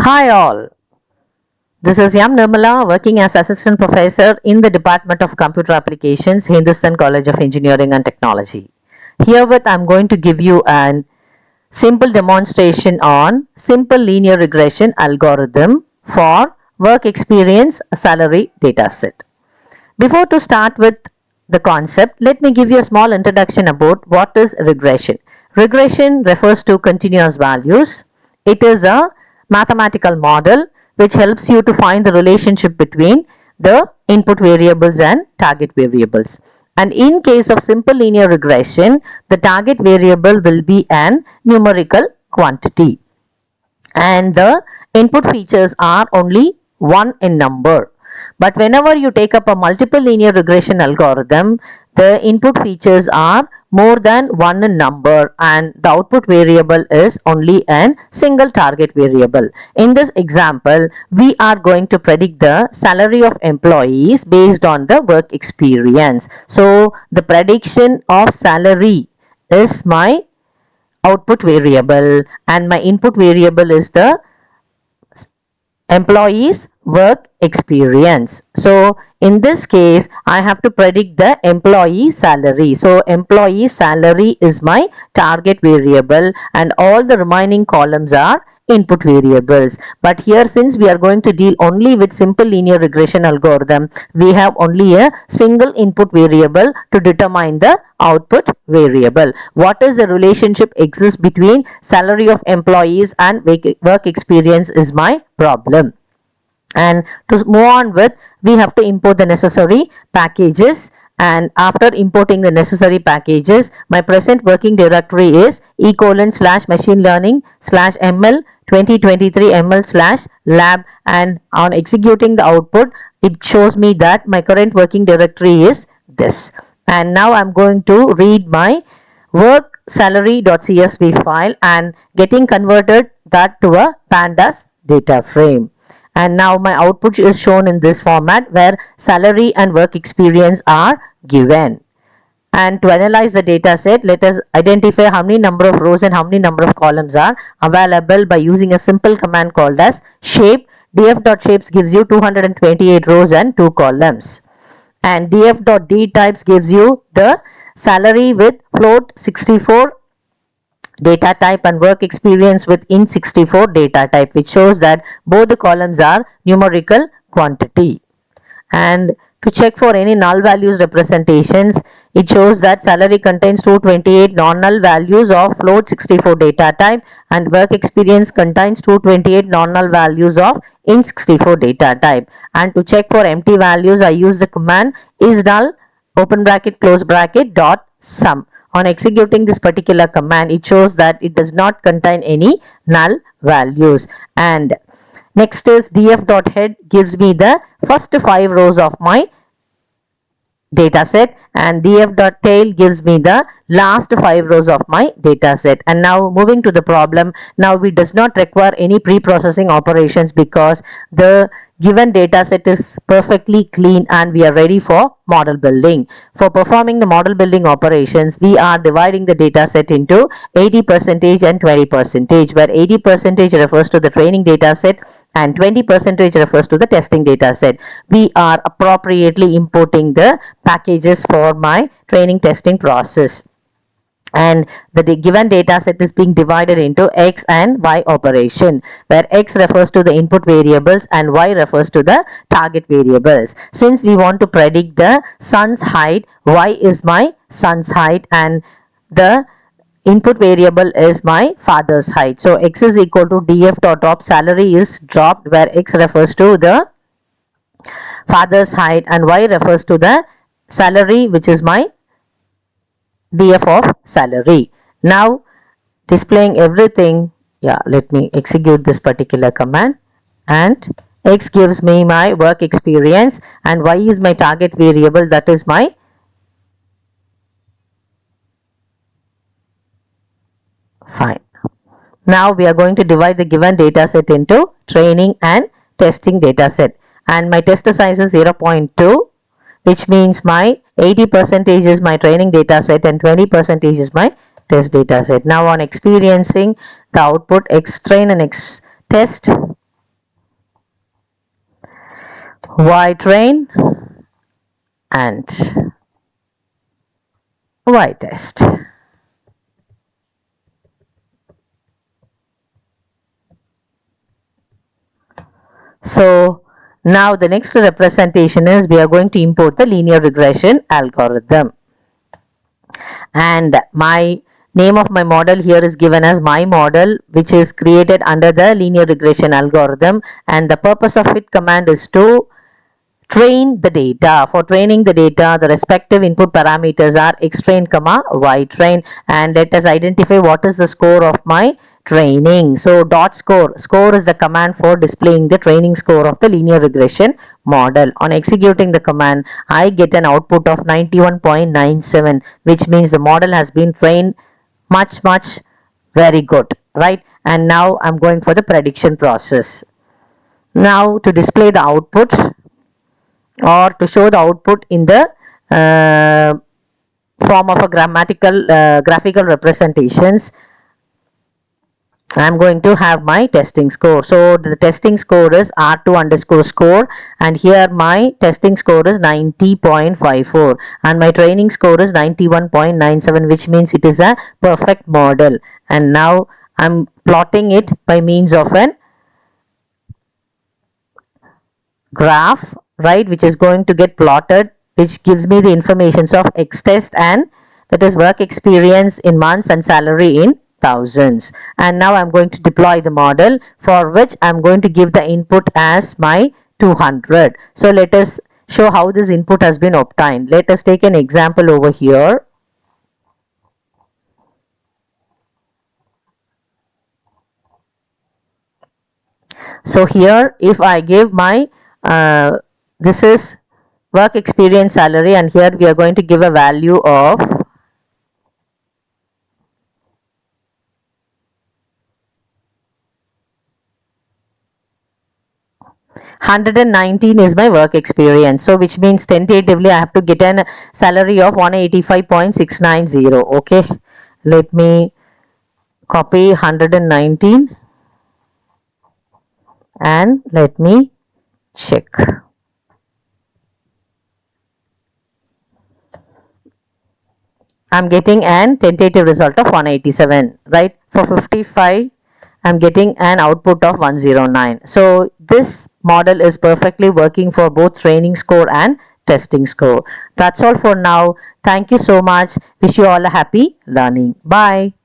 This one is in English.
Hi all, this is Yam Nirmala working as Assistant Professor in the Department of Computer Applications, Hindustan College of Engineering and Technology. Herewith I am going to give you a simple demonstration on simple linear regression algorithm for work experience salary dataset. Before to start with the concept, let me give you a small introduction about what is regression. Regression refers to continuous values. It is a mathematical model which helps you to find the relationship between the input variables and target variables. And in case of simple linear regression, the target variable will be an numerical quantity and the input features are only one in number. But whenever you take up a multiple linear regression algorithm, the input features are more than one in number and the output variable is only a single target variable. In this example, we are going to predict the salary of employees based on the work experience. So the prediction of salary is my output variable and my input variable is the employees work experience. So in this case I have to predict the employee salary. So employee salary is my target variable and all the remaining columns are input variables. But here, since we are going to deal only with simple linear regression algorithm, we have only a single input variable to determine the output variable. What is the relationship exists between salary of employees and work experience is my problem. And to move on with, we have to import the necessary packages, and after importing the necessary packages, my present working directory is /machine learning /ml 2023 ml /lab, and on executing the output it shows me that my current working directory is this. And now I'm going to read my work salary.csv file and getting converted that to a pandas data frame. And now my output is shown in this format where salary and work experience are given. And to analyze the data set, let us identify how many number of rows and how many number of columns are available by using a simple command called as shape. df.shapes gives you 228 rows and 2 columns. And df.dtypes gives you the salary with float 64 data type and work experience with int64 data type, which shows that both the columns are numerical quantity. And to check for any null values representations, it shows that salary contains 228 non-null values of float 64 data type and work experience contains 228 non-null values of int64 data type. And to check for empty values, I use the command is null open bracket close bracket dot sum. On executing this particular command, it shows that it does not contain any null values. And next is df.head gives me the first 5 rows of my data set, and df.tail gives me the last 5 rows of my data set. And now moving to the problem, now we does not require any pre-processing operations because the given data set is perfectly clean and we are ready for model building. For performing the model building operations, we are dividing the data set into 80% and 20%, where 80% refers to the training data set and 20% refers to the testing data set. We are appropriately importing the packages for my training testing process. And the given data set is being divided into x and y operation, where x refers to the input variables and y refers to the target variables. Since we want to predict the son's height, y is my son's height and the input variable is my father's height. So x is equal to df.top salary is dropped, where x refers to the father's height and y refers to the salary, which is my df of salary. Now displaying everything, let me execute this particular command, and x gives me my work experience and y is my target variable, that is my fine. Now we are going to divide the given data set into training and testing data set, and my test size is 0.2, which means my 80% is my training data set and 20% is my test data set. Now on experiencing the output x train and x test, Y train and Y test. So now the next representation is we are going to import the linear regression algorithm, and my name of my model here is given as my model, which is created under the linear regression algorithm, and the purpose of it command is to train the data. For training the data, the respective input parameters are x train comma y train, and let us identify what is the score of my training. So dot score is the command for displaying the training score of the linear regression model. On executing the command, I get an output of 91.97, which means the model has been trained much very good, right? And now I'm going for the prediction process. Now to display the output, or to show the output in the form of a graphical representations, I'm going to have my testing score. So the testing score is R2 underscore score, and here my testing score is 90.54 and my training score is 91.97, which means it is a perfect model. And now I'm plotting it by means of an graph, right, which is going to get plotted, which gives me the informations of X test, and that is work experience in months and salary in thousands. And now I'm going to deploy the model, for which I'm going to give the input as my 200. So let us show how this input has been obtained. Let us take an example over here. So here if I give my this is work experience salary, and here we are going to give a value of 119 is my work experience. So which means tentatively I have to get a salary of 185.690. Okay, let me copy 119 and let me check. I'm getting an tentative result of 187, right? For 55, I'm getting an output of 109. So this model is perfectly working for both training score and testing score. That's all for now. Thank you so much. Wish you all a happy learning. Bye.